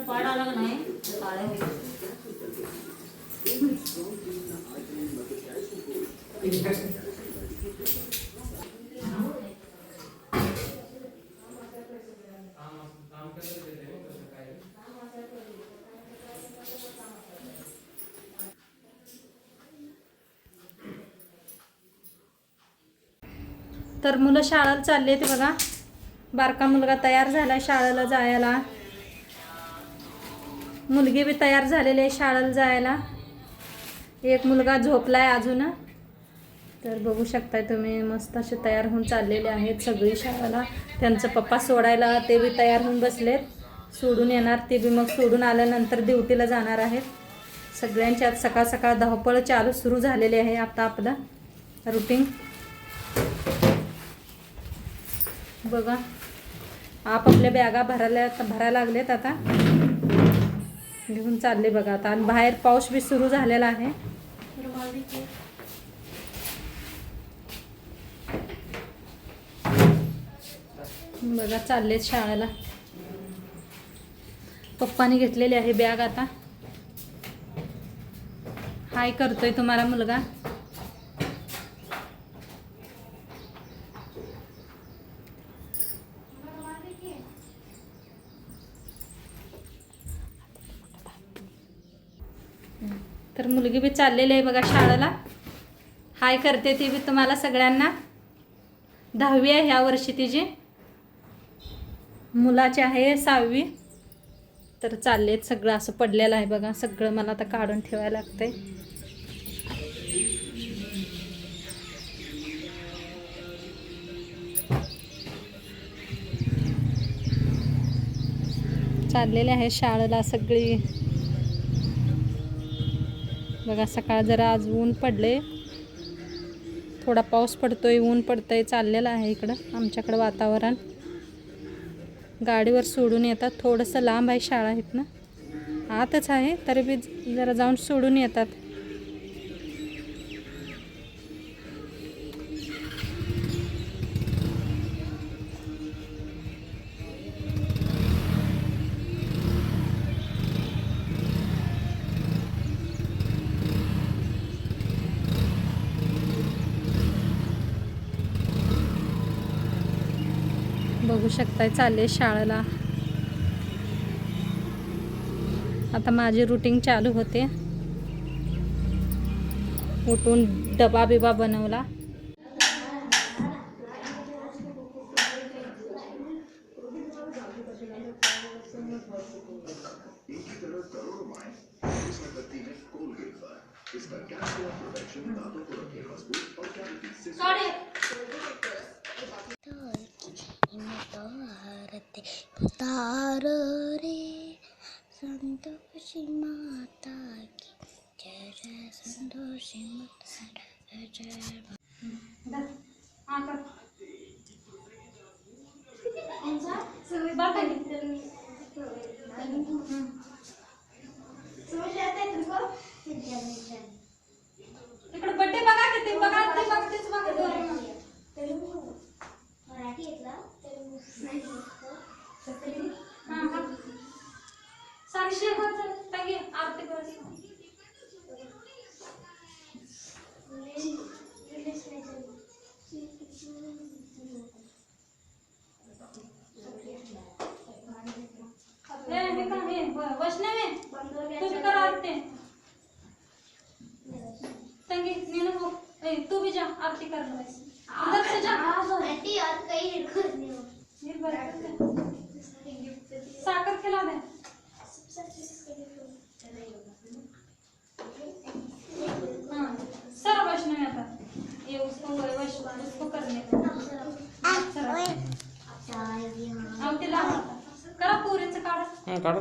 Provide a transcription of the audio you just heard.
पाडाला नाही काळे तर मुलं शाळेला चालले ते बघा. बारका मुलगा तयार झाला शाळेला जायला, मुलगी बी तयार झालेली आहे शाळेला जायला. एक मुलगा झोपलाय अजून. तर बघू शकताय तुम्ही मस्त असे तयार होऊन चाललेले आहेत सगळी शाळेला. त्यांचं पप्पा सोडायला ते बी तयार होऊन बसलेत. सोडून येणार ते बी, मग सोडून आल्यानंतर ड्युटीला जाणार आहेत. सगळ्यांची आज सकाळ सकाळ धावपळ सुरू झालेली आहे. आता आपलं रुटीन बघा. आपापल्या बॅगा भरायला लागलेत आता. घेऊन चालले बघा आता. आणि बाहेर पाऊस बी सुरू झालेला आहे. बघा चाललेत शाळेला. पप्पानी घेतलेली आहे बॅग आता. हाय करतोय तुम्हाला मुलगा. तर मुलगी बी चाललेली आहे बघा शाळेला. हाय करते ती बी तुम्हाला सगळ्यांना. 10वी आहे ह्या वर्षी तिची. मुलाची आहे 6वी. तर चाललेत सगळं असं पडलेलं आहे बघा. सगळं मला आता काढून ठेवायला लागतंय. चाललेले आहे शाळेला सगळी बघा. सकाळ जरा आज ऊन पडले, थोडा पाऊस पडतोय, ऊन पडतंय. चाललेलं आहे इकडं आमच्याकडं वातावरण. गाडीवर सोडून येतात. थोडंसं लांब आहे शाळा इथनं, आतच आहे तरी बी जरा जाऊन सोडून येतात. बघू शकताय चालले शाळेला. आता माझी रुटीन चालू होते. उठून डबा बिबा बनवला. उतार रे संतोषी माता की जय जय संतोषी माता जय इकडे बड्डे बघा किती बघा ते बघा तेच बघा. मराठी येतला साक्षी ताई आरती कर. वैष्णवी तुझी कर आरती. तंगी नीनू हो तू भी जा आरती कर. अंदर से जा. आंटी आज कहीं नहीं हो. साखर खिला दे. हाँ सर वैष्णवी आता ये उसको उसको करने आमटी ला करा पुरीचं काढा. काढा